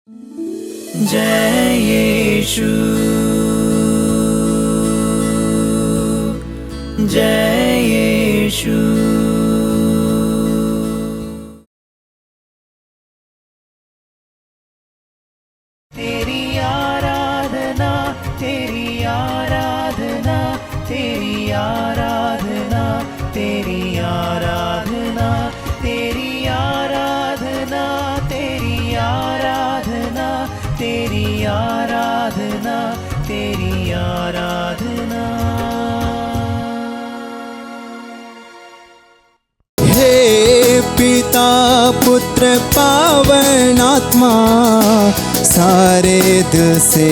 जय यीशु, जय यीशु। तेरी आराधना, तेरी आराधना, तेरी आराधना, तेरी आराधना, तेरी आराधना, तेरी आराधना, तेरी आराधना, तेरी आराधना। हे पिता पुत्र पावन आत्मा, सारे दिल से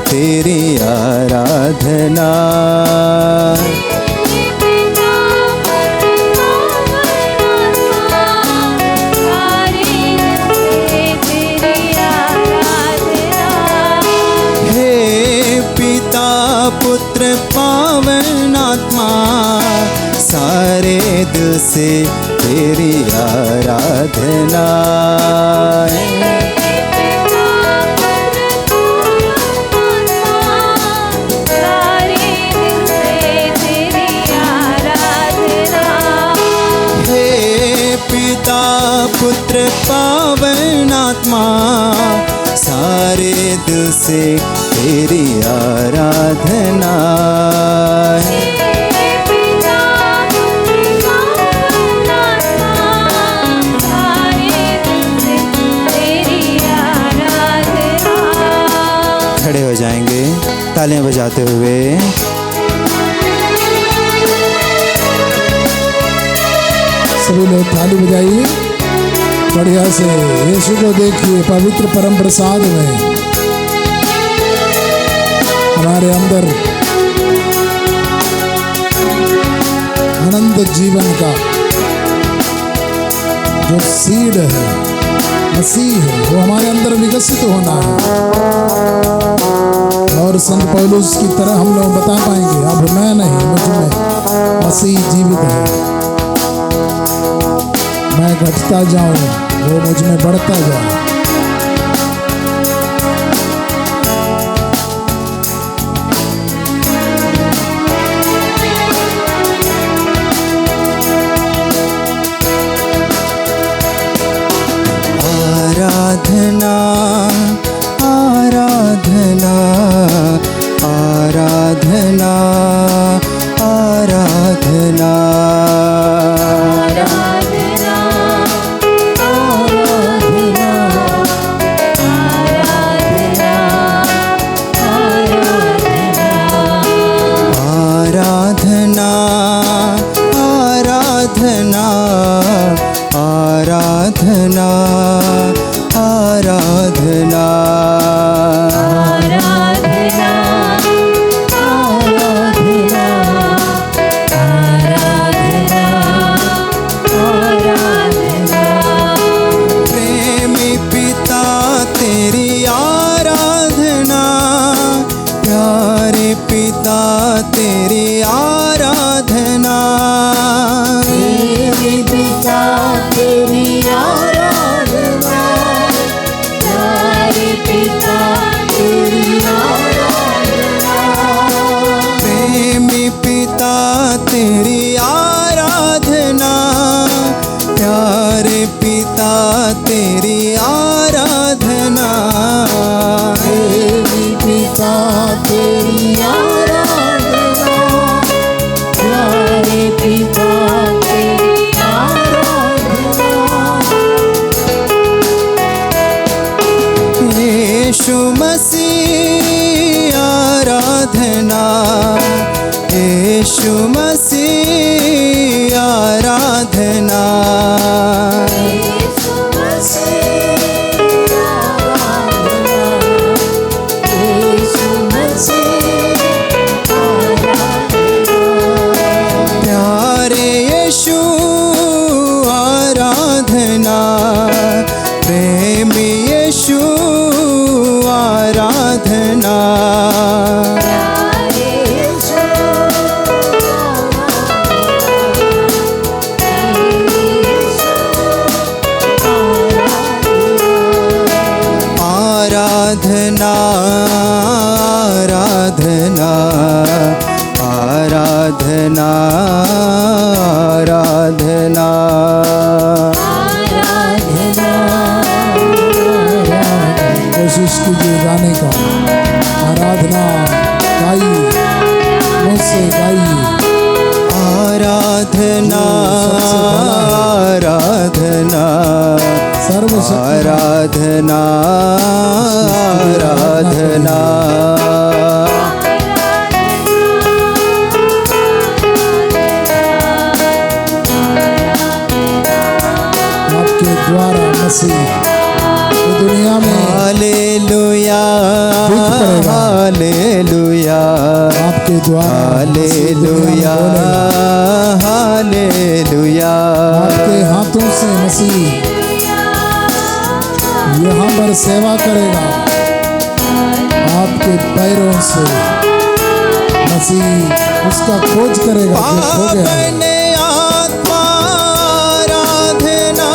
तेरी आराधना। हे पिता पुत्र पावन आत्मा, सारे दिल से तेरी आराधना। हे पिता पुत्र पावन आत्मा, सारे दिल से तेरी आराधना। खड़े हो जाएंगे तालियां बजाते हुए। सभी लोग ताली बजाइए बढ़िया से। यीशु को देखिए पवित्र परम प्रसाद में हमारे अंदर अनंत जीवन का जो सीड है, मसीह है, वो हमारे अंदर विकसित होना है। और संत पौलुस की तरह हम लोग बता पाएंगे, अब मैं नहीं, मुझ में मसीह जीवित है। मैं घटता जाऊं, वो मुझ में बढ़ता जाए। आराधना आराधना आराधना आराधना आराधना आराधना प्रेमी पिता तेरी आराधना, प्यारे पिता तेरी आराधना। प्रेमी पिता तेरी आराधना, प्यारे पिता तेरी आराधना। प्रेमी पिता तेरी आराधना, प्यारे पिता तेरी आराधना। प्रेमी पिता तेरी आराधना, प्यारे पिता तेरी आराधना। यीशु मसीह आराधना, यीशु मसीह आराधना। यीशु मसीह आराधना, यीशु मसीह आराधना। प्यारे यीशु आराधना, प्रेमी यीशु आराधना। आराधना आराधना आराधना आराधना कोशिश कीजिए गाने का। आराधना गाइए, मुझसे गाइए। आराधना आराधना आराधना आराधना आपके द्वारा मसीह दुनिया में हालेलुया हालेलुया आपके द्वारा हालेलुया हालेलुया आपके हाथों से मसीह यहाँ पर सेवा करेगा। आपके पैरों से मसीह उसका खोज करेगा जो खो गया है। पावन आत्मा आराधना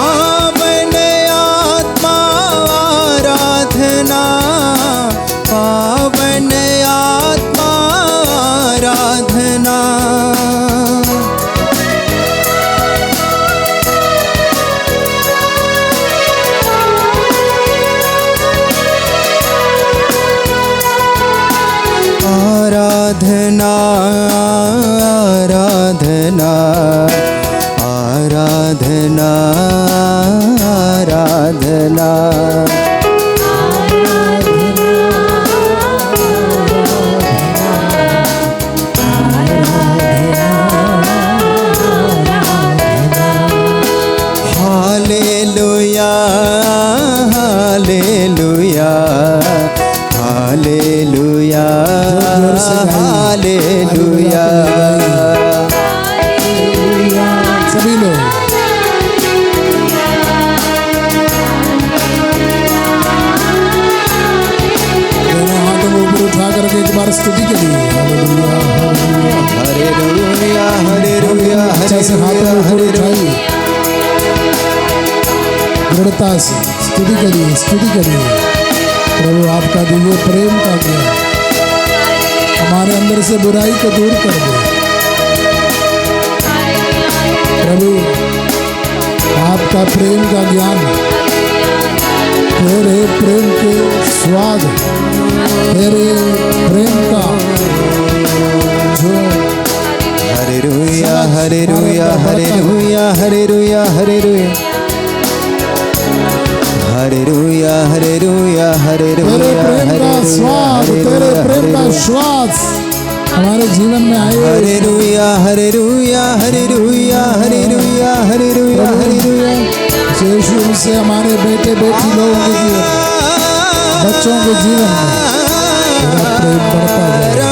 पावन आत्मा आराधना पावन आत्मा आराधना आराधना आराधना आराधना हालेलुया हालेलुया हालेलुया हालेलुया सभी लोग दोनों हाथों को ऊपर उठा करके एक बार स्तुति के लिए हालेलुया हालेलुया हालेलुया अच्छा से हाथों को ऊपर उठाइए, दृढ़ता से स्तुति करिए प्रभु। आपका दिव्य प्रेम का ज्ञान हमारे अंदर से बुराई को दूर कर दे प्रभु। आपका प्रेम का ज्ञान, तेरे प्रेम के स्वाद, तेरे प्रेम का जो hallelujah hallelujah hallelujah hallelujah hallelujah hallelujah hallelujah hallelujah तेरे प्रेम का स्वाद, तेरे प्रेम का श्वास हमारे जीवन में आए। Hallelujah hallelujah hallelujah hallelujah hallelujah hallelujah यीशु से हमारे बेटे बेटी लोगों के जीवन, बच्चों के जीवन में तेरा प्रेम बढ़ता जाए।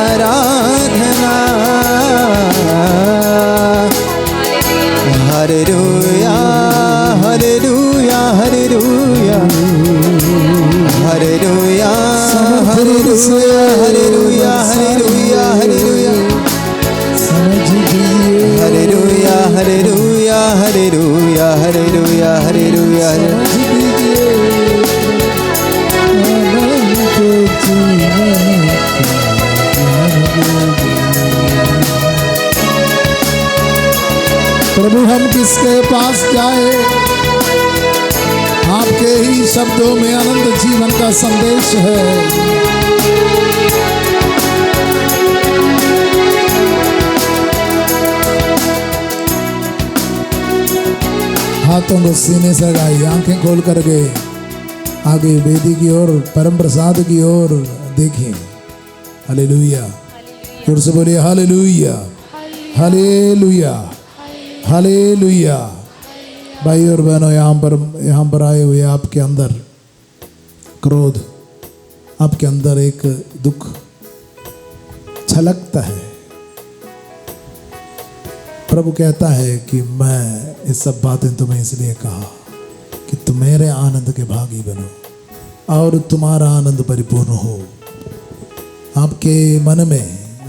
आराधना hallelujah hallelujah hallelujah hallelujah hallelujah hallelujah hallelujah hallelujah hallelujah hallelujah hallelujah hallelujah hallelujah प्रभु हम किसके पास जाए? आपके ही शब्दों में अनंत जीवन का संदेश है। हाथों को सीने से लगाइए, आंखें खोल करके आगे वेदी की ओर, परम प्रसाद की ओर देखिए। हालेलुया, जोर से बोलिए हालेलुया हालेलुया हालेलुया। भाई और बहनों, यहाँ पर आए हुए आपके अंदर क्रोध, आपके अंदर एक दुख छलकता है, प्रभु कहता है कि मैं ये सब बातें तुम्हें इसलिए कहा कि तुम मेरे आनंद के भागी बनो और तुम्हारा आनंद परिपूर्ण हो। आपके मन में,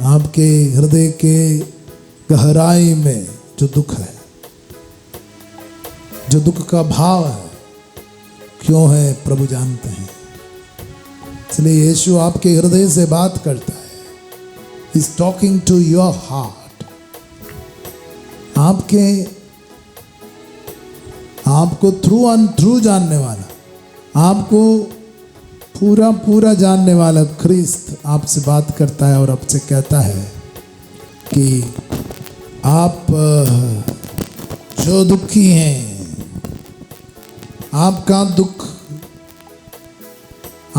आपके हृदय के गहराई में जो दुख है, जो दुख का भाव है, क्यों है प्रभु जानते हैं। इसलिए यीशु आपके हृदय से बात करता है। He's talking to your heart. आपको थ्रू एंड थ्रू जानने वाला, आपको पूरा पूरा जानने वाला ख्रिस्त आपसे बात करता है और आपसे कहता है कि आप जो दुखी हैं, आपका दुख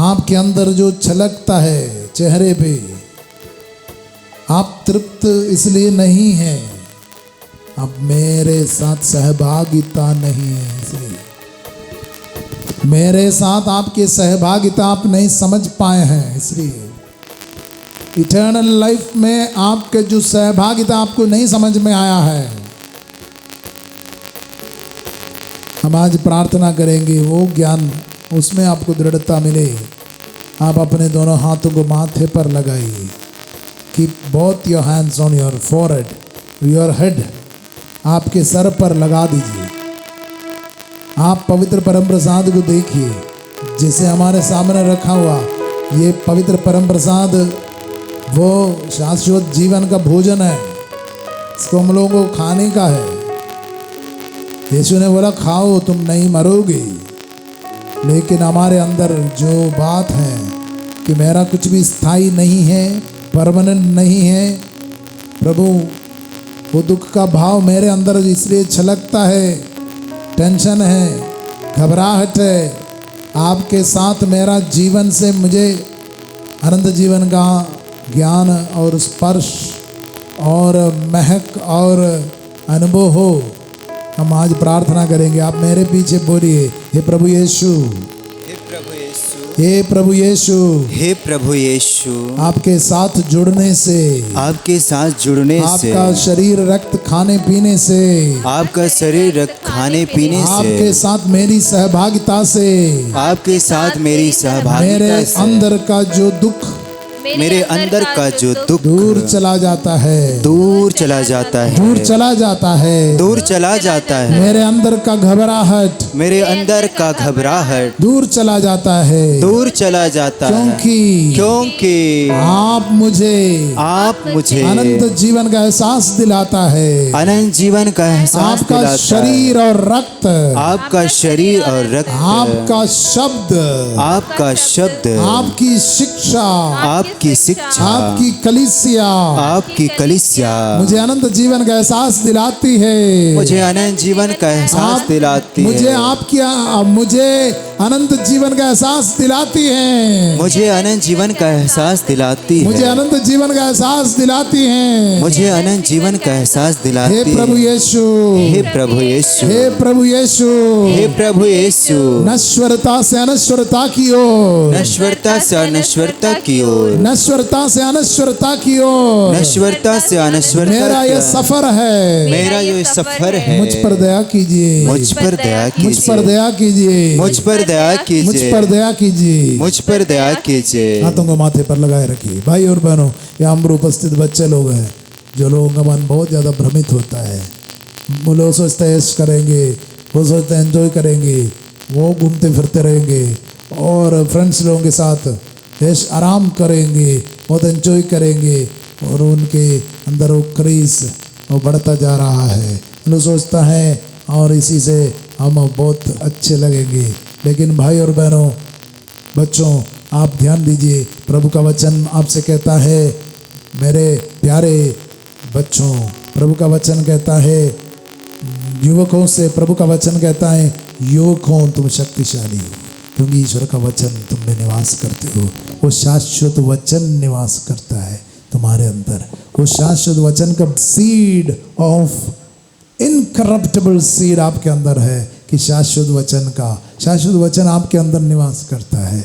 आपके अंदर जो छलकता है चेहरे पे, आप तृप्त इसलिए नहीं हैं, आप मेरे साथ सहभागिता नहीं है, इसलिए मेरे साथ आपकी सहभागिता आप नहीं समझ पाए हैं। इसलिए इटर्नल लाइफ में आपके जो सहभागिता आपको नहीं समझ में आया है। हम आज प्रार्थना करेंगे वो ज्ञान, उसमें आपको दृढ़ता मिले। आप अपने दोनों हाथों को माथे पर लगाइए। Keep both your hands on your forehead, your head, आपके सर पर लगा दीजिए। आप पवित्र परम प्रसाद को देखिए जिसे हमारे सामने रखा हुआ। ये पवित्र परम प्रसाद वो शाश्वत जीवन का भोजन है, इसको हम लोगों को खाने का है। यीशु ने बोला खाओ तुम नहीं मरोगे। लेकिन हमारे अंदर जो बात है कि मेरा कुछ भी स्थायी नहीं है, परमानेंट नहीं है, प्रभु वो दुख का भाव मेरे अंदर इसलिए छलकता है, टेंशन है, घबराहट है। आपके साथ मेरा जीवन से मुझे अनंत जीवन का ज्ञान और स्पर्श और महक और अनुभव हो। हम आज प्रार्थना करेंगे। आप मेरे पीछे बोलिए, हे प्रभु यीशु, हे प्रभु यीशु, हे प्रभु यीशु, हे प्रभु यीशु, आपके साथ जुड़ने से, आपके साथ जुड़ने से, आपका शरीर रक्त खाने पीने से, आपका शरीर रक्त खाने पीने आपके से, साथ मेरी सहभागिता से, आपके साथ मेरी मेरे सहभागिता से, अंदर का जो दुख मेरे अंदर का जो दुख दूर चला जाता है, दूर चला जाता है, दूर चला जाता है। दूर चला जाता है। मेरे अंदर का घबराहट मेरे अंदर का घबराहट दूर चला जाता है, दूर चला जाता है, क्योंकि आप मुझे अनंत जीवन का एहसास दिलाता है। अनंत जीवन का एहसास आपका दिलाता शरीर और रक्त, आपका शरीर और रक्त, आपका शब्द, आपका शब्द, आपकी शिक्षा, आपकी शिक्षा, आपकी कलीसिया, आपकी कलीसिया मुझे अनंत जीवन का एहसास दिलाती है। मुझे अनंत जीवन का एहसास दिलाती है। मुझे अनंत जीवन का एहसास दिलाती है। मुझे अनंत जीवन का एहसास दिलाती है। मुझे अनंत जीवन का एहसास दिलाती है। मुझे अनंत जीवन का एहसास दिलाती है। हे प्रभु यीशु, हे प्रभु यीशु, हे प्रभु यीशु, हे प्रभु यीशु, नश्वरता से अनश्वरता की ओर, नश्वरता से अनश्वरता की ओर, नश्वरता से अनश्वरता की ओर, नश्वरता से अनश्वरता, मेरा ये सफर है, मेरा ये सफर है। मुझ पर दया कीजिए, मुझ पर दया कीजिए, मुझ पर दया कीजिए, मुझ पर दया कीजिए, मुझ पर दया कीजिए, मुझ पर दया कीजिए। हाथों को माथे पर लगाए रखिए। भाई और बहनों, यहाँ पर उपस्थित बच्चे लोग हैं, जो लोगों का मन बहुत ज़्यादा भ्रमित होता है। वो लोग सोचते हैं ऐश करेंगे, वो सोचते हैं एंजॉय करेंगे, वो घूमते फिरते रहेंगे और फ्रेंड्स लोगों के साथ ऐश आराम करेंगे, बहुत एंजॉय करेंगे और उनके अंदर वो क्रेज़ वो बढ़ता जा रहा है। लोग सोचता है और इसी से हम बहुत अच्छे लगेंगे। लेकिन भाई और बहनों, बच्चों, आप ध्यान दीजिए, प्रभु का वचन आपसे कहता है, मेरे प्यारे बच्चों, प्रभु का वचन कहता है युवकों से, प्रभु का वचन कहता है युवकों तुम शक्तिशाली हो, क्योंकि ईश्वर का वचन तुम में निवास करते हो। वो शाश्वत वचन निवास करता है तुम्हारे अंदर। वो शाश्वत वचन का सीड ऑफ इनकरप्टेबल सीड आपके अंदर है कि शाश्वत वचन आपके अंदर निवास करता है।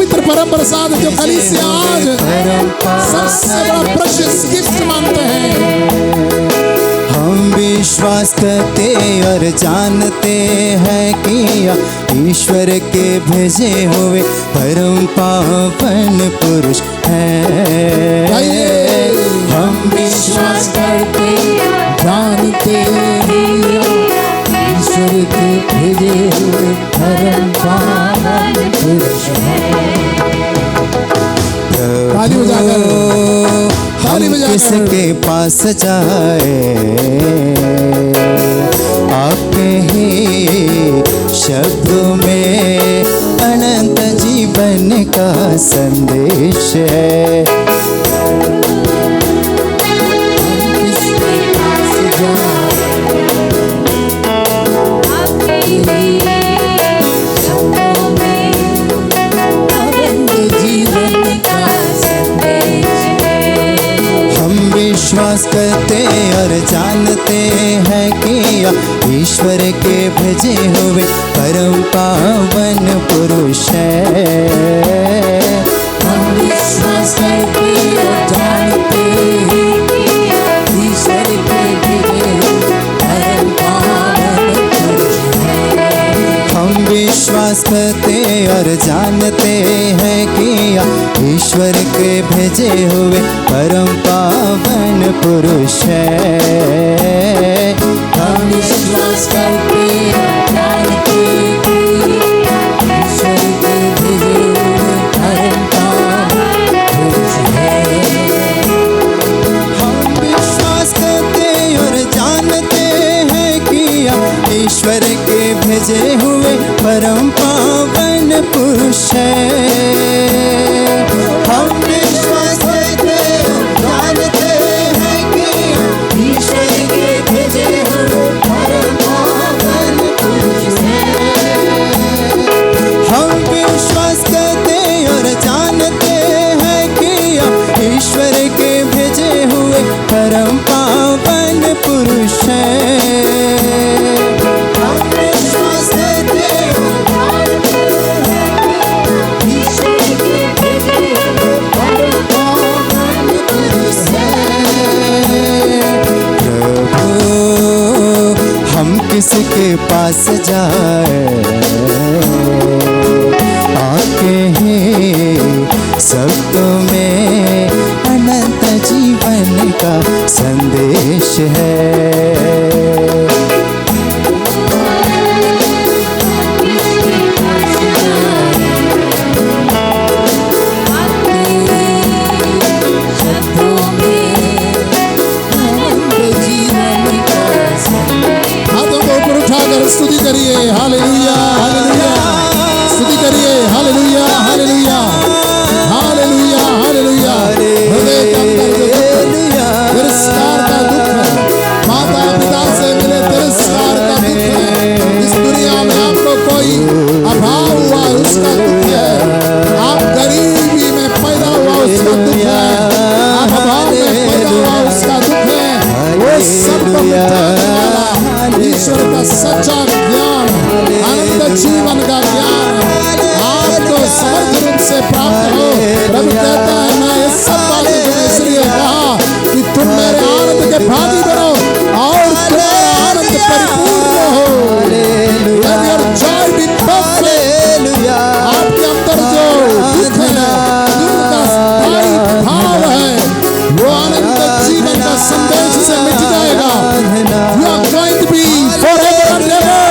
पवित्र परम प्रसाद जो कलीसिया आज सबसे बड़ा प्रेशियस गिफ्ट मानते हैं। हम विश्वास करते और जानते हैं कि ईश्वर के भेजे हुए परम पावन पुरुष हैं। हम विश्वास करते जानते हैं ईश्वर के भेजे हुए परम पावन पुरुष हैं। ताली बजाकर, ताली हम बजाकर किसके पास जाए, आपके ही शब्दों में अनंत जीवन का संदेश है। विश्वास करते और जानते हैं कि ईश्वर के भेजे हुए परम पावन पुरुष हैं। हम विश्वास करते और जानते हैं ईश्वर के भेजे परम पावन पुरुष हैं। हम विश्वास करते और जानते हैं कि ईश्वर के भेजे हुए परम पावन पुरुष हैं। हम विश्वास करते जानते ईश्वर के भेजे हुए परम पावन पुरुष हैं। हम विश्वास करते और जानते हैं कि ईश्वर के भेजे हुए परम पावन पुरुष हैं। हम विश्वास करते और जानते हैं कि ईश्वर के भेजे हुए परम पावन पुरुष हैं। हम विश्वास करते और जानते हैं कि ईश्वर के भेजे हुए परम पावन पुरुष हैं। हम विश्वास करते और जानते हैं कि ईश्वर के भेजे हुए परम पावन पुरुष हैं। प्रभु हम किसके पास जाए, आपके ही शब्दों में अनंत जीवन का संदेश है। स्तुति करिए, हालेलुया हालेलुया, स्तुति करिए, हालेलुया हालेलुया हालेलुया हालेलुया। हृदय के अंदर जो तिरस्कार का दुख है, माता पिता से मिले तिरस्कार का दुख है, इस दुनिया में आपको कोई अभाव हुआ उसका दुख है, आप गरीबी में पैदा हुआ उसका दुख है, आप अभाव में पैदा हुआ उसका दुख है, वो सब को मिटाने वाला ईश्वर का सच्चा ज्ञान, आनंद जीवन का ज्ञान आपको समर्थ रूप से प्राप्त हो। प्रभु कहता है मैं ये सब बातें तुम्हें इसलिए कहा कि तुम मेरे आनंद के भागी बनो और तुम्हारा आनंद परिपूर्ण हो। Let your joy be perfect। आपके अंदर जो दुख है, दुख का स्थायी भाव है, वो आनंद जीवन का संदेश से मिट जाएगा। You are going to be forever and ever।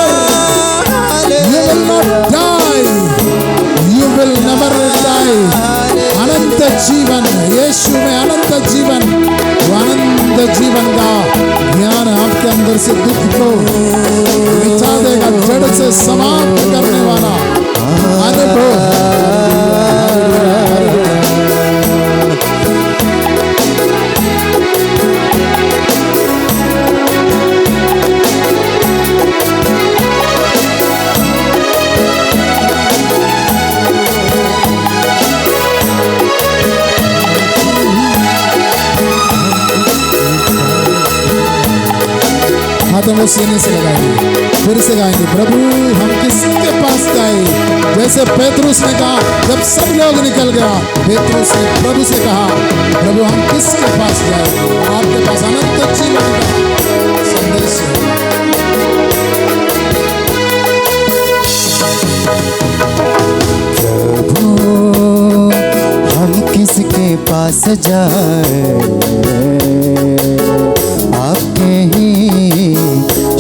You will not die। You will never die। अनंत जीवन यीशु में, अनंत जीवन, वो अनंत जीवन का ज्ञान आपके अंदर से दुख को मिटा देगा, जड़ से समाप्त करने वाला अनुभव। हाथों को सीने से लगाइए, फिर से गाएंगे, प्रभु हम किसके पास जाए। जैसे पेतरुस ने कहा, जब सब लोग निकल गया, पेतरुस ने प्रभु से कहा, प्रभु हम किसके पास जाए। आपके पास अनंत जीवन का संदेश है। प्रभु हम किसके पास जाए, आपके ही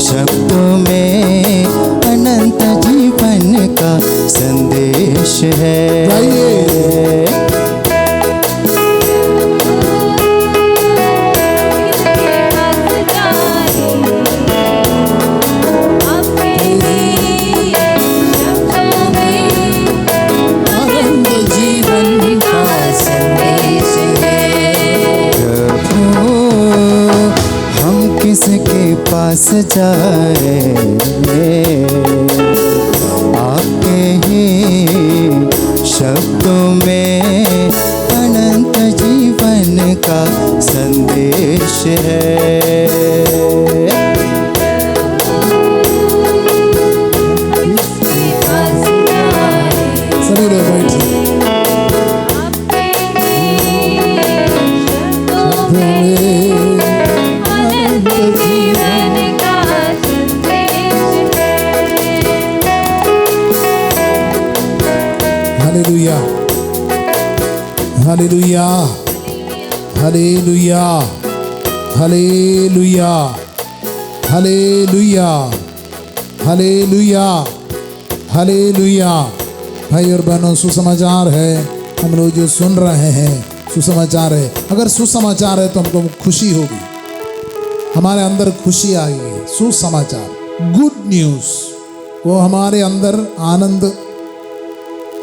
शब्दों में अनंत जीवन का संदेश है। गाइए। किसके पास जाए, आपके ही शब्दों में अनंत जीवन का संदेश है। सभी लोग बैठिए। Hallelujah, hallelujah, hallelujah, hallelujah, hallelujah, hallelujah, hallelujah. भाई और बहनों, सुसमाचार है, हम लोग जो सुन रहे हैं सुसमाचार है। अगर सुसमाचार है तो हमको खुशी होगी, हमारे अंदर खुशी आएगी। सुसमाचार, गुड न्यूज़, वो हमारे अंदर आनंद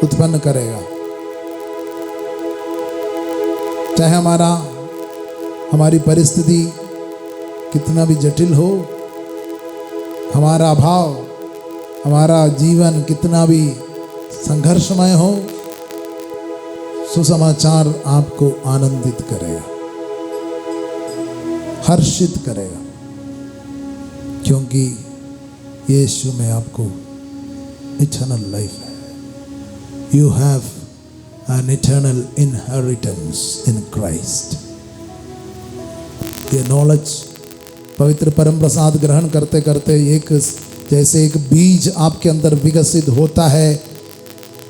उत्पन्न करेगा। चाहे हमारी परिस्थिति कितना भी जटिल हो, हमारा अभाव, हमारा जीवन कितना भी संघर्षमय हो, सुसमाचार आपको आनंदित करेगा, हर्षित करेगा, क्योंकि यीशु में आपको इटर्नल लाइफ है। You have an eternal inheritance in Christ. ये नॉलेज, पवित्र परम प्रसाद ग्रहण करते करते जैसे एक बीज आपके अंदर विकसित होता है,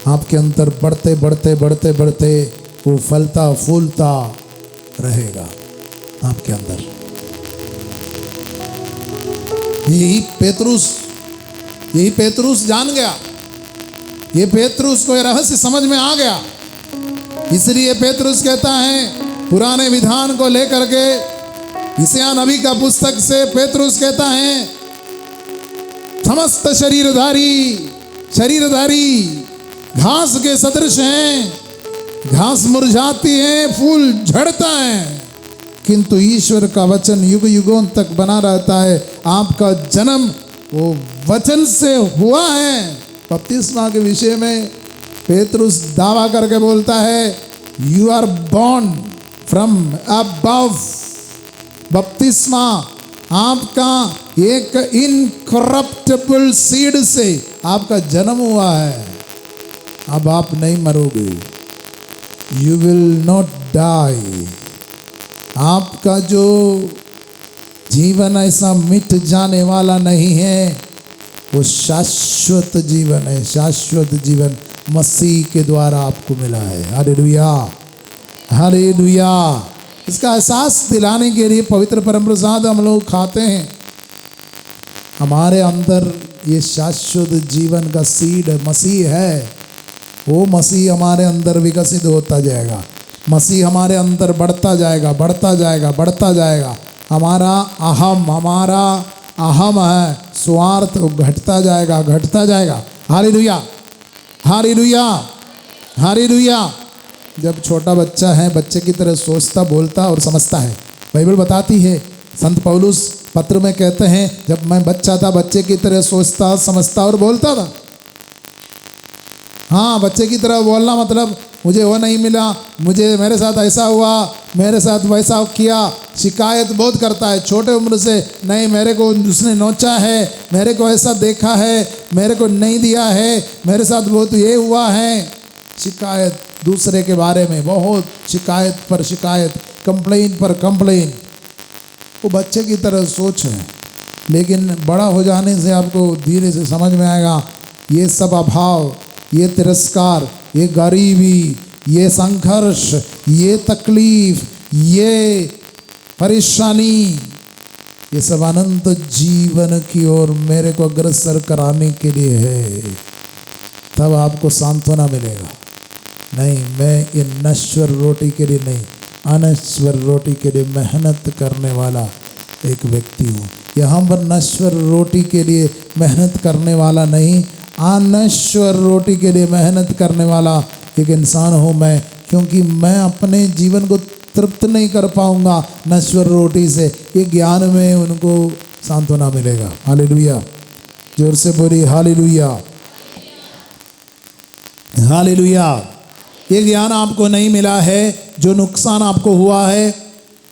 आपके अंदर बढ़ते बढ़ते बढ़ते बढ़ते वो फलता फूलता रहेगा आपके अंदर। यही पेतरुस जान गया, ये पेतरुस को ये रहस्य समझ में आ गया। इसलिए पेतरुस कहता है, पुराने विधान को लेकर के यशायाह नबी का पुस्तक से पेतरुस कहता है, समस्त शरीरधारी घास के सदृश हैं, घास मुरझाती है, फूल झड़ता है, किंतु ईश्वर का वचन युग युगों तक बना रहता है। आपका जन्म वो वचन से हुआ है। बपतिस्मा के विषय में पेतरुस दावा करके बोलता है, you are born from above. बपतिस्मा आपका एक इनकरप्टेबल सीड से आपका जन्म हुआ है। अब आप नहीं मरोगे, यू विल नॉट डाई। आपका जो जीवन ऐसा मिट जाने वाला नहीं है, वो शाश्वत जीवन है। शाश्वत जीवन मसीह के द्वारा आपको मिला है। Hallelujah, hallelujah. इसका एहसास दिलाने के लिए पवित्र परम प्रसाद हम लोग खाते हैं। हमारे अंदर ये शाश्वत जीवन का सीड मसीह है। वो मसीह हमारे अंदर विकसित होता जाएगा, मसीह हमारे अंदर बढ़ता जाएगा, बढ़ता जाएगा, बढ़ता जाएगा। हमारा अहम है, स्वार्थ घटता जाएगा, घटता जाएगा। Hallelujah, hallelujah, hallelujah. जब छोटा बच्चा है, बच्चे की तरह सोचता, बोलता और समझता है। बाइबल बताती है, संत पौलुस पत्र में कहते हैं, जब मैं बच्चा था, बच्चे की तरह सोचता, समझता और बोलता था। हाँ, बच्चे की तरह बोलना मतलब मुझे वो नहीं मिला, मुझे मेरे साथ ऐसा हुआ, मेरे साथ वैसा किया। शिकायत बहुत करता है छोटे उम्र से, नहीं मेरे को उसने नोचा है, मेरे को ऐसा देखा है, मेरे को नहीं दिया है, मेरे साथ बहुत ये हुआ है। शिकायत दूसरे के बारे में, बहुत शिकायत पर शिकायत, कंप्लेन पर कंप्लेन। वो बच्चे की तरह सोच है, लेकिन बड़ा हो जाने से आपको धीरे से समझ में आएगा ये सब अभाव, ये तिरस्कार, ये गरीबी, ये संघर्ष, ये तकलीफ, ये परेशानी, ये सब अनंत जीवन की ओर मेरे को अग्रसर कराने के लिए है। तब आपको सांत्वना मिलेगा। नहीं, मैं ये नश्वर रोटी के लिए नहीं, अनश्वर रोटी के लिए मेहनत करने वाला एक व्यक्ति हूँ। यहाँ पर नश्वर रोटी के लिए मेहनत करने वाला नहीं, अनश्वर रोटी के लिए मेहनत करने वाला एक इंसान हूँ मैं, क्योंकि मैं अपने जीवन को तृप्त नहीं कर पाऊंगा नश्वर रोटी से। ये ज्ञान में उनको सांत्वना मिलेगा। हालेलुया, जोर से बोली हालेलुया, हालेलुया। ये ज्ञान आपको नहीं मिला है, जो नुकसान आपको हुआ है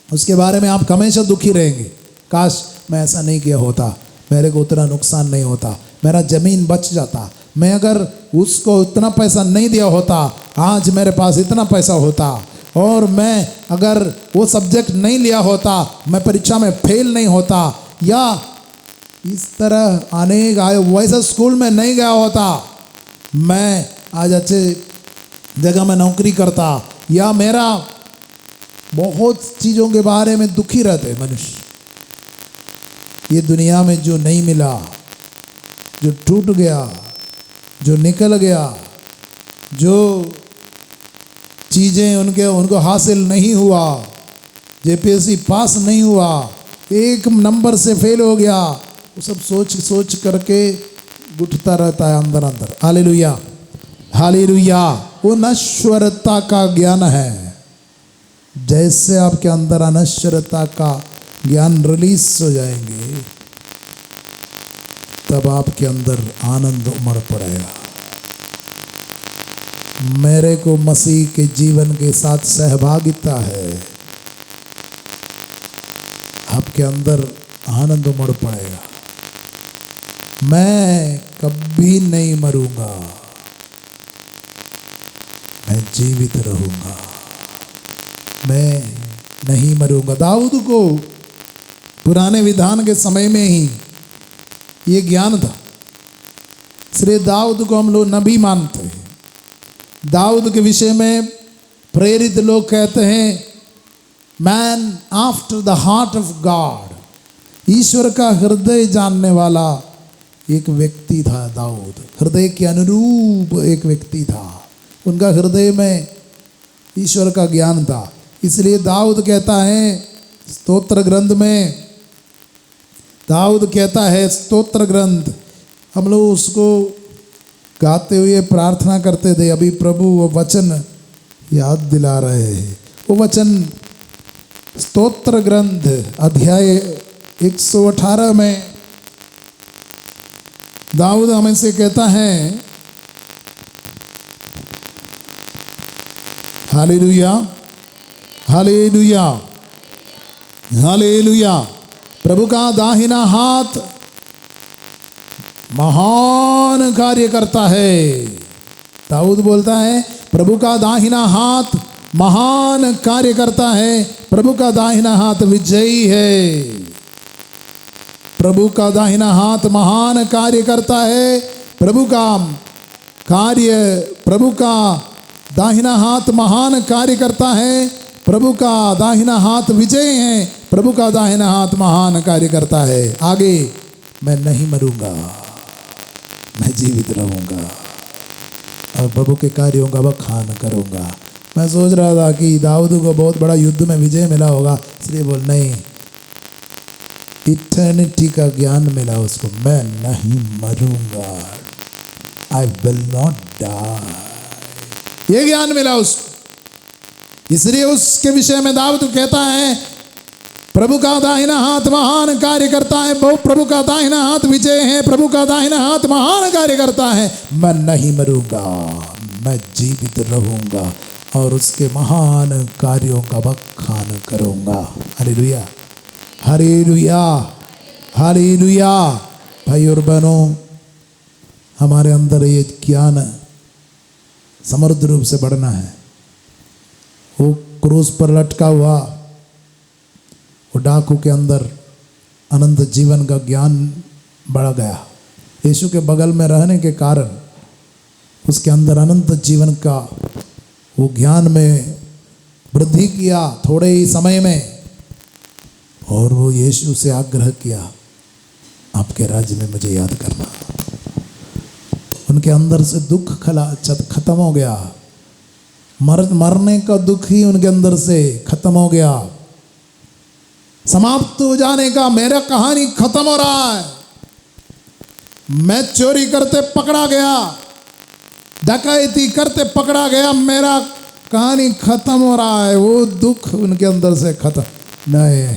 उसके बारे में आप हमेशा दुखी रहेंगे। काश मैं ऐसा नहीं किया होता, मेरे को उतना नुकसान नहीं होता, मेरा ज़मीन बच जाता, मैं अगर उसको इतना पैसा नहीं दिया होता आज मेरे पास इतना पैसा होता, और मैं अगर वो सब्जेक्ट नहीं लिया होता मैं परीक्षा में फेल नहीं होता, या इस तरह अनेक वैसा स्कूल में नहीं गया होता, मैं आज अच्छे जगह में नौकरी करता, या मेरा बहुत चीज़ों के बारे में दुखी रहते मनुष्य। ये दुनिया में जो नहीं मिला, जो टूट गया, जो निकल गया, जो चीज़ें उनको हासिल नहीं हुआ, जेपीएससी पास नहीं हुआ, एक नंबर से फेल हो गया, वो सब सोच सोच करके उठता रहता है अंदर अंदर। Hallelujah, hallelujah. वो नश्वरता का ज्ञान है। जैसे आपके अंदर अनश्वरता का ज्ञान रिलीज हो जाएंगे, तब आपके अंदर आनंद उमड़ पड़ेगा। मेरे को मसीह के जीवन के साथ सहभागिता है, आपके अंदर आनंद उमड़ पड़ेगा। मैं कभी नहीं मरूंगा, मैं जीवित रहूंगा, मैं नहीं मरूंगा। दाऊद को पुराने विधान के समय में ही ये ज्ञान था, इसलिए दाऊद को हम लोग नबी मानते हैं। दाऊद के विषय में प्रेरित लोग कहते हैं man after the heart of God, ईश्वर का हृदय जानने वाला एक व्यक्ति था दाऊद। हृदय के अनुरूप एक व्यक्ति था, उनका हृदय में ईश्वर का ज्ञान था। इसलिए दाऊद कहता है स्तोत्र ग्रंथ में, दाऊद कहता है स्तोत्र ग्रंथ, हम लोग उसको गाते हुए प्रार्थना करते थे। अभी प्रभु वो वचन याद दिला रहे हैं। वो वचन स्तोत्र ग्रंथ अध्याय 118 में दाऊद हमें से कहता है, हालेलुया, हालेलुया, हालेलुया। प्रभु का दाहिना हाथ महान कार्य करता है। दाऊद बोलता है प्रभु का दाहिना हाथ महान कार्य करता है, प्रभु का दाहिना हाथ विजयी है। प्रभु का दाहिना हाथ महान कार्य करता है, प्रभु का दाहिना हाथ महान कार्य करता है, प्रभु का दाहिना हाथ विजय है, प्रभु का दाहिना हाथ महान कार्य करता है। आगे मैं नहीं मरूंगा, मैं जीवित रहूंगा और प्रभु के कार्यों का बखान करूंगा। मैं सोच रहा था कि दाऊद को बहुत बड़ा युद्ध में विजय मिला होगा, इसलिए बोल नहीं, इटर्निटी का ज्ञान मिला उसको। मैं नहीं मरूंगा, आई विल नॉट डाई, ये ज्ञान मिला उसको। इसलिए उसके विषय में दाऊद कहता है प्रभु का दाहिना हाथ महान कार्य करता है, प्रभु का दाहिना हाथ विजय है, प्रभु का दाहिना हाथ महान कार्य करता है। मैं नहीं मरूंगा, मैं जीवित रहूंगा और उसके महान कार्यों का बखान करूंगा। Hallelujah, hallelujah, hallelujah. भाई और बहनों, हमारे अंदर ये ज्ञान समृद्ध रूप से बढ़ना है। वो क्रूस पर लटका हुआ वो डाकू के अंदर अनंत जीवन का ज्ञान बढ़ गया। यीशु के बगल में रहने के कारण उसके अंदर अनंत जीवन का वो ज्ञान में वृद्धि किया थोड़े ही समय में। और वो यीशु से आग्रह किया, आपके राज्य में मुझे याद करना। उनके अंदर से दुख खत्म हो गया। मरने का दुख ही उनके अंदर से खत्म हो गया। समाप्त हो जाने का, मेरा कहानी खत्म हो रहा है। मैं चोरी करते पकड़ा गया, डकैती करते पकड़ा गया, मेरा कहानी खत्म हो रहा है। वो दुख उनके अंदर से खत्म नहीं।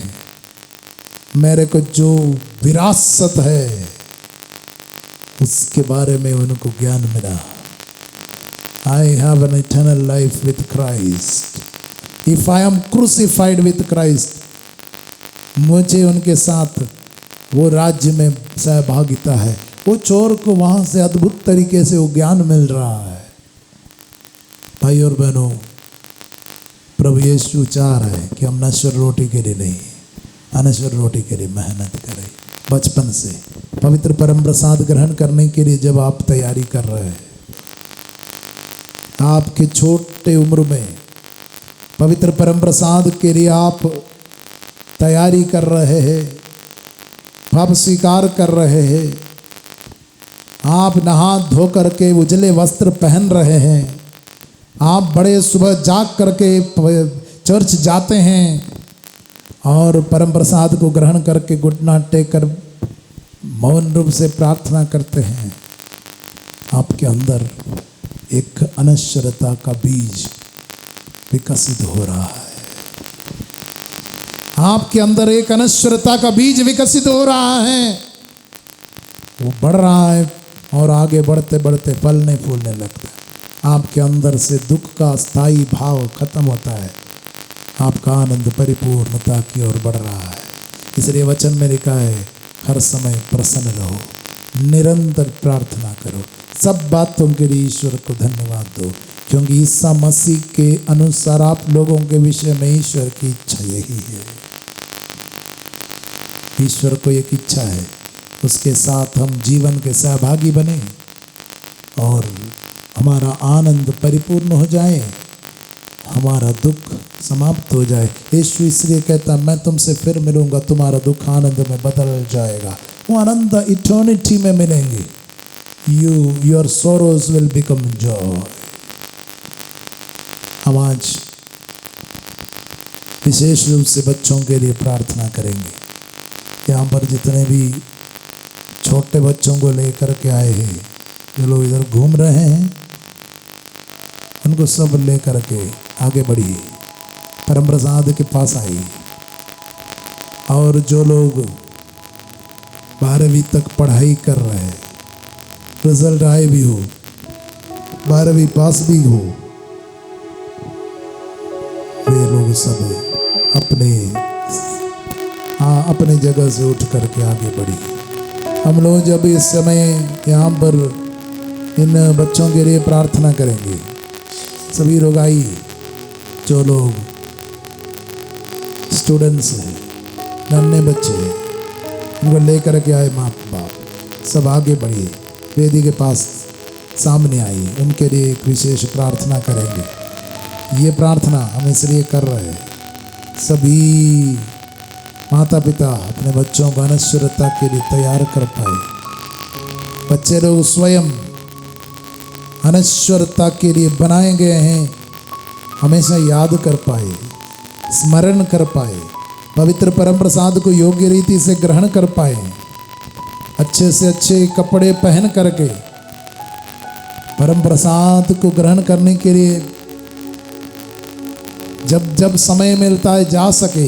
मेरे को जो विरासत है उसके बारे में उनको ज्ञान मिला। I have an eternal life with Christ. If I am crucified with Christ, मुझे उनके साथ वो राज्य में सहभागिता है। वो चोर को वहां से अद्भुत तरीके से वो ज्ञान मिल रहा है। भाई और बहनों, प्रभु यीशु चाह रहा है कि हम नश्वर रोटी के लिए नहीं, अनश्वर रोटी के लिए मेहनत करें। बचपन से पवित्र परम प्रसाद ग्रहण करने के लिए जब आप तैयारी कर रहे हैं, आपके छोटे उम्र में पवित्र परम प्रसाद के लिए आप तैयारी कर रहे हैं, पाप स्वीकार कर रहे हैं, आप नहा धो करके उजले वस्त्र पहन रहे हैं, आप बड़े सुबह जाग करके चर्च जाते हैं और परम प्रसाद को ग्रहण करके घुटना टेक कर मौन रूप से प्रार्थना करते हैं। आपके अंदर एक अनश्वरता का बीज विकसित हो रहा है। आपके अंदर एक अनश्वरता का बीज विकसित हो रहा है। वो बढ़ रहा है और आगे बढ़ते बढ़ते फलने फूलने लगता है। आपके अंदर से दुख का स्थायी भाव खत्म होता है। आपका आनंद परिपूर्णता की ओर बढ़ रहा है। इसलिए वचन में लिखा है, हर समय प्रसन्न रहो, निरंतर प्रार्थना करो, सब बातों के लिए ईश्वर को धन्यवाद दो, क्योंकि ईसा मसीह के अनुसार आप लोगों के विषय में ईश्वर की इच्छा यही है। ईश्वर को एक इच्छा है, उसके साथ हम जीवन के सहभागी बने और हमारा आनंद परिपूर्ण हो जाए, हमारा दुख समाप्त हो जाए। यीशु इसलिए कहता, मैं तुमसे फिर मिलूंगा, तुम्हारा दुख आनंद में बदल जाएगा। वो आनंद इटर्निटी में मिलेंगे। Your sorrows will become Joy. हम आज विशेष रूप से बच्चों के लिए प्रार्थना करेंगे। यहाँ पर जितने भी छोटे बच्चों को लेकर के आए हैं, जो लोग इधर घूम रहे हैं, उनको सब लेकर के आगे बढ़िए, परम प्रसाद के पास आइए। और जो लोग 12वीं तक पढ़ाई कर रहे हैं, रिजल्ट आए भी हो, 12वीं पास भी हो, वे लोग सब अपने जगह से उठ करके आगे बढ़िए। हम लोग जब इस समय यहाँ पर इन बच्चों के लिए प्रार्थना करेंगे, सभी लोग आइए। जो लोग स्टूडेंट्स हैं, नन्हे बच्चे हैं, उनको लेकर के आए माँ बाप, सब आगे बढ़िए, वेदी के पास सामने आइए। उनके लिए एक विशेष प्रार्थना करेंगे। ये प्रार्थना हम इसलिए कर रहे हैं, सभी माता पिता अपने बच्चों को अनश्वरता के लिए तैयार कर पाए। बच्चे लोग स्वयं अनश्वरता के लिए बनाए गए हैं, हमेशा याद कर पाए, स्मरण कर पाए, पवित्र परम प्रसाद को योग्य रीति से ग्रहण कर पाए, अच्छे से अच्छे कपड़े पहन करके परम प्रसाद को ग्रहण करने के लिए जब जब समय मिलता है जा सके।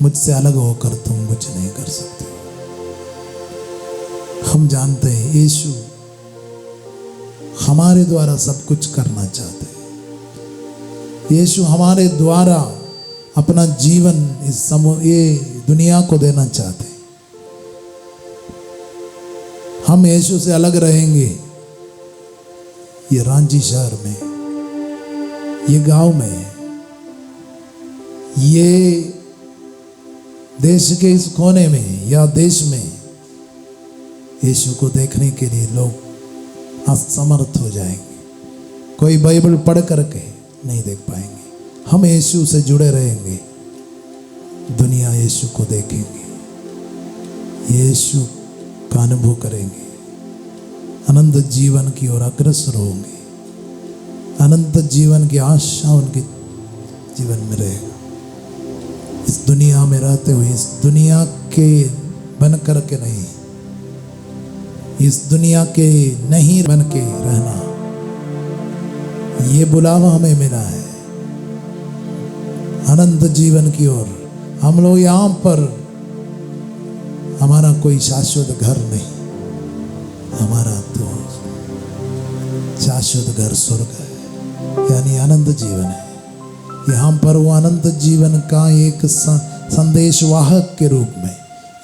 मुझसे अलग होकर तुम कुछ नहीं कर सकते। हम जानते हैं यीशु हमारे द्वारा सब कुछ करना चाहते हैं। यीशु हमारे द्वारा अपना जीवन ये दुनिया को देना चाहते हैं। हम यीशु से अलग रहेंगे। ये रांची शहर में, ये गांव में, ये देश के इस कोने में या देश में यीशु को देखने के लिए लोग असमर्थ हो जाएंगे। कोई बाइबल पढ़ करके नहीं देख पाएंगे। हम यीशु से जुड़े रहेंगे, दुनिया यीशु को देखेंगे, यीशु का अनुभव करेंगे, अनंत जीवन की ओर अग्रसर होंगे। अनंत जीवन की आशा उनके जीवन में रहेगा। इस दुनिया में रहते हुए इस दुनिया के बन करके नहीं, इस दुनिया के नहीं बन के रहना, ये बुलावा हमें मिला है अनंत जीवन की ओर। हम लोग यहाँ पर, हमारा कोई शाश्वत घर नहीं, हमारा तो शाश्वत घर स्वर्ग है, यानी अनंत जीवन है। यहाँ पर वो अनंत जीवन का एक संदेश वाहक के रूप में,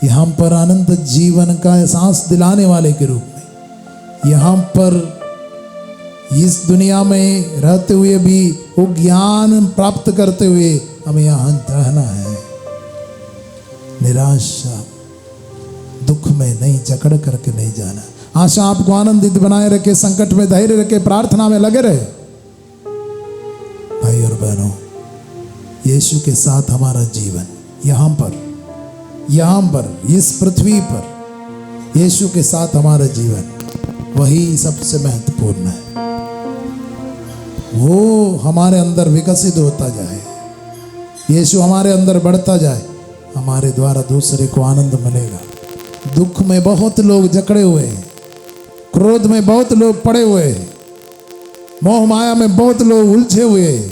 यहाँ पर अनंत जीवन का एहसास दिलाने वाले के रूप में, यहाँ पर इस दुनिया में रहते हुए भी वो ज्ञान प्राप्त करते हुए हमें यहाँ रहना है। निराशा दुख में नहीं, जकड़ करके नहीं जाना। आशा आपको आनंदित बनाए रखे, संकट में धैर्य रखे, प्रार्थना में लगे रहे। भाई और बहनों, यीशु के साथ हमारा जीवन यहाँ पर इस पृथ्वी पर यीशु के साथ हमारा जीवन, वही सबसे महत्वपूर्ण है। वो हमारे अंदर विकसित होता जाए, यीशु हमारे अंदर बढ़ता जाए, हमारे द्वारा दूसरे को आनंद मिलेगा। दुख में बहुत लोग जकड़े हुए हैं, क्रोध में बहुत लोग पड़े हुए हैं, मोह माया में बहुत लोग उलझे हुए हैं।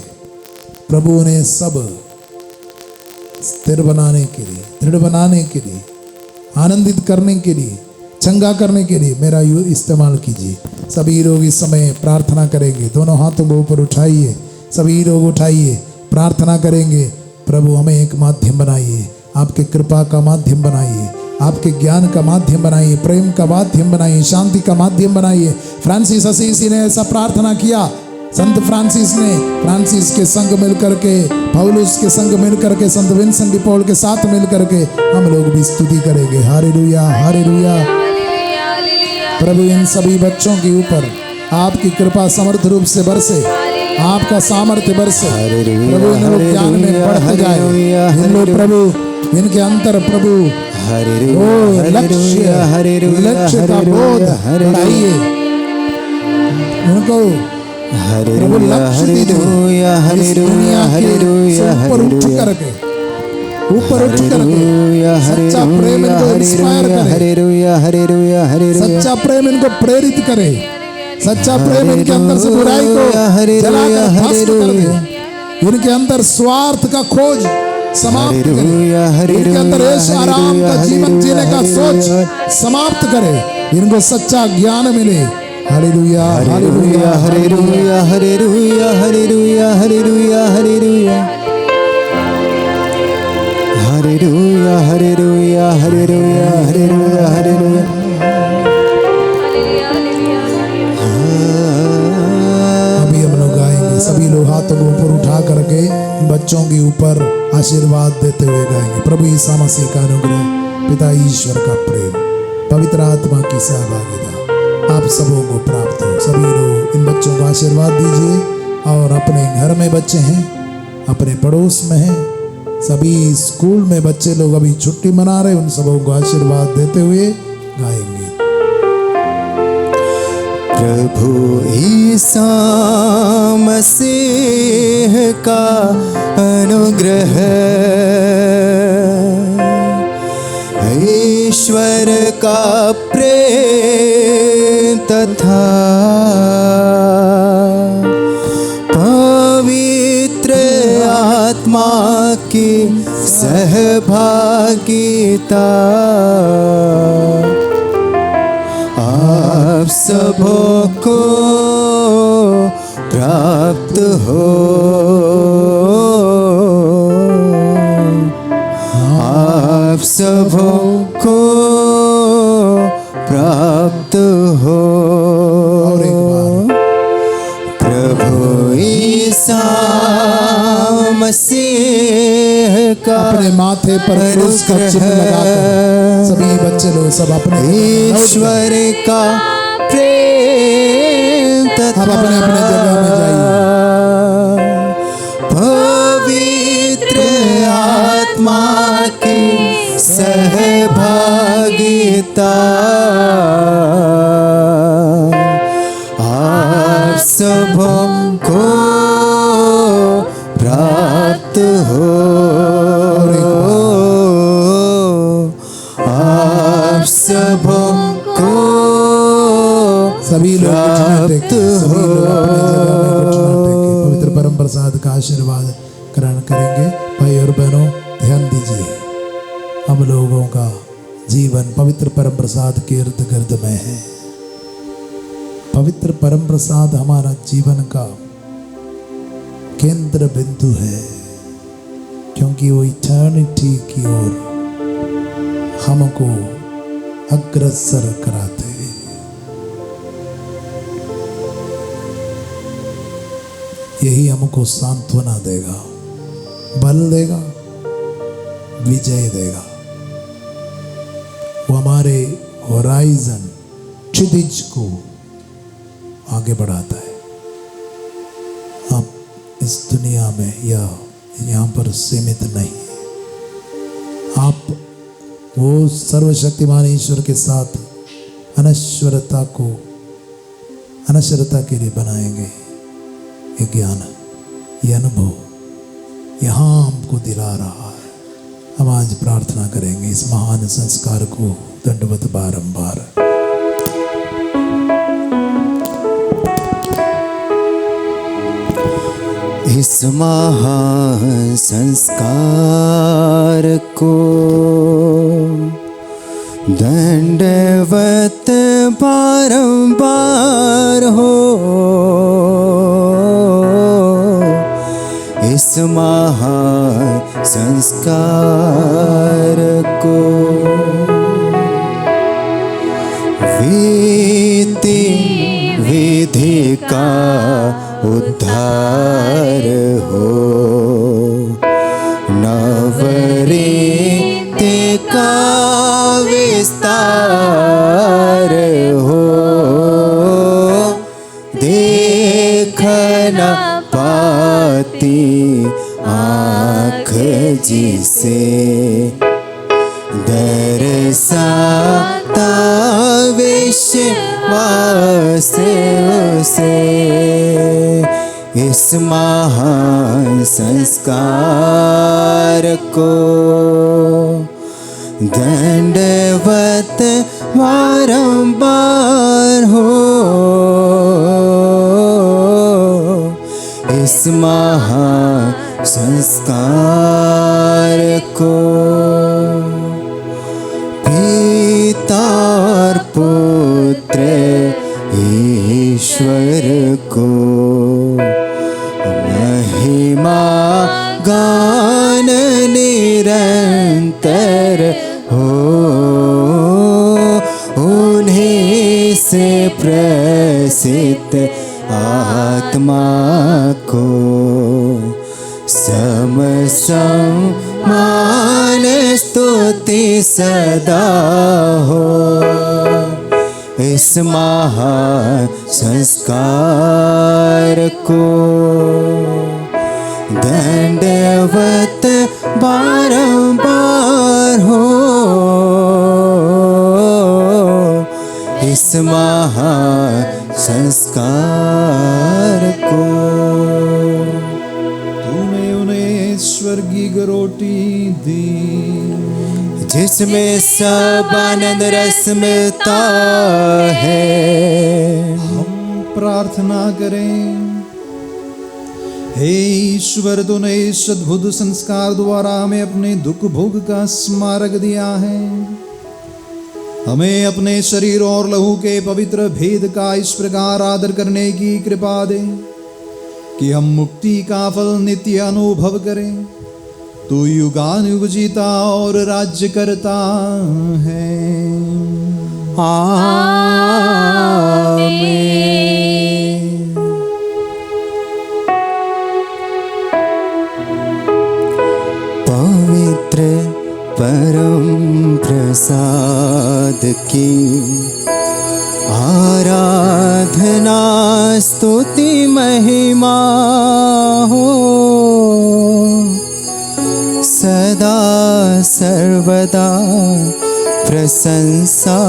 प्रभु ने सब स्थिर बनाने के लिए, दृढ़ बनाने के लिए, आनंदित करने के लिए, चंगा करने के लिए मेरा इस्तेमाल कीजिए। सभी लोग इस समय प्रार्थना करेंगे। दोनों हाथों को ऊपर उठाइए, सभी लोग उठाइए, प्रार्थना करेंगे। प्रभु हमें एक माध्यम बनाइए, आपके कृपा का माध्यम बनाइए, आपके ज्ञान का माध्यम बनाइए, प्रेम का माध्यम बनाइए, शांति का माध्यम बनाइए। फ्रांसिस असीसी ने ऐसा प्रार्थना किया। संत फ्रांसिस ने, फ्रांसिस के संग मिलकर के, पौलुस के संग मिलकर के, संत विंसेंट डी पॉल के साथ मिलकर के हम लोग भी स्तुति करेंगे। Hallelujah, hallelujah. प्रभु इन सभी बच्चों के ऊपर आपकी कृपा समर्थ रूप से बरसे, आपका सामर्थ्य बरसे। प्रभु इन लोग ज्ञान में बढ़ते जाए। इन लोग प्रभु, इनके अंतर प्रभु लक्ष्य का बोध बढ़ाइए। उनको प्रभु लक्ष्य दीजिए। इस दुनिया के ऊपर उठ करके सच्चा प्रेम इनको इंस्पायर करे, सच्चा प्रेम इनको प्रेरित करे, सच्चा प्रेम इनके अंदर से बुराई को जलाकर भस्म कर दे। इनके अंदर स्वार्थ का खोज समाप्त करे, इनके अंदर ऐश आराम का जीवन जीने का सोच समाप्त करे। इनको सच्चा ज्ञान मिले। Hallelujah, hallelujah, hallelujah, hallelujah, hallelujah, hallelujah, hallelujah, hallelujah, hallelujah, hallelujah, hallelujah, hallelujah. अभी हम लोग गाएंगे। सभी लोग हाथों को ऊपर उठा करके बच्चों के ऊपर आशीर्वाद देते हुए गाएंगे। प्रभु यीशु मसीह का अनुग्रह, पिता ईश्वर का प्रेम, पवित्र आत्मा की सहभागिता आप सबों को प्राप्त हो। सभी लोग इन बच्चों को आशीर्वाद दीजिए। और अपने घर में बच्चे हैं, अपने पड़ोस में हैं, सभी स्कूल में बच्चे लोग अभी छुट्टी मना रहे, उन सबों को आशीर्वाद देते हुए गाएंगे। प्रभु ईसा मसीह का अनुग्रह, ईश्वर का प्रेम तथा पवित्र आत्मा की सहभागिता आप सबों को प्राप्त हो, आप सबों को प्राप्त हो। और एक बार प्रभु ईसा मसीह का अपने माथे पर क्रूस का चिन्ह लगाकर सभी बच्चे लोग सब अपने ईश्वर का प्रेम तथा आप अपने अपने जगह में जाइए। पवित्र आत्मा की सहभागिता आप सबों को प्राप्त हो, आप सबों को सभी लोग घुटना टेक, प्राप्त सभी लोग अपने जगह में घुटना हो। टेक के पवित्र परम प्रसाद का आशीर्वाद ग्रहण करेंगे। भाई और बहनों ध्यान दीजिए, हम लोगों का जीवन पवित्र परम प्रसाद के इर्द गिर्द में है। पवित्र परम प्रसाद हमारा जीवन का केंद्र बिंदु है, क्योंकि वो इटर्निटी की ओर हमको अग्रसर कराते हैं। यही हमको सांत्वना देगा, बल देगा, विजय देगा। वो हमारे होराइजन क्षितिज को आगे बढ़ाता है। आप इस दुनिया में या यहाँ पर सीमित नहीं, आप वो सर्वशक्तिमान ईश्वर के साथ अनश्वरता के लिए बनाएंगे। ये ज्ञान, ये अनुभव यहाँ हमको दिला रहा है। हम आज प्रार्थना करेंगे इस महान संस्कार को दंडवत बारंबार। इस महान संस्कार को दंडवत बारंबार हो, इस महान संस्कार को विधि विधि का उद्धार हो, नवरीति का विस्तार हो, देखना पाती आँख जिसे दर्शाता विश्वास उसे, इस महान संस्कार को दंडवत बारंबार हो, इस महान संस्कार को पिता और पुत्र ईश्वर को महिमा गान निरंतर हो, उन्हीं से प्रसिद्ध आत्मा को समान स्तुति सदा हो, इस महान संस्कार को दंडवत बारंबार हो, इस महान संस्कार को। तूने उन्हें स्वर्गीय रोटी दी, जिसमें सब आनंद रस मिलता है। हम प्रार्थना करें हे ईश्वर, तूने इस अद्भुत संस्कार द्वारा हमें अपने दुख भोग का स्मारक दिया है। हमें अपने शरीर और लहू के पवित्र भेद का इस प्रकार आदर करने की कृपा दे कि हम मुक्ति का फल नित्य अनुभव करें। तू युगानुयुग जीता और राज्य करता है। आमीन। पवित्र परम प्रसाद की आराधना स्तुति महिमा हो सदा सर्वदा प्रशंसा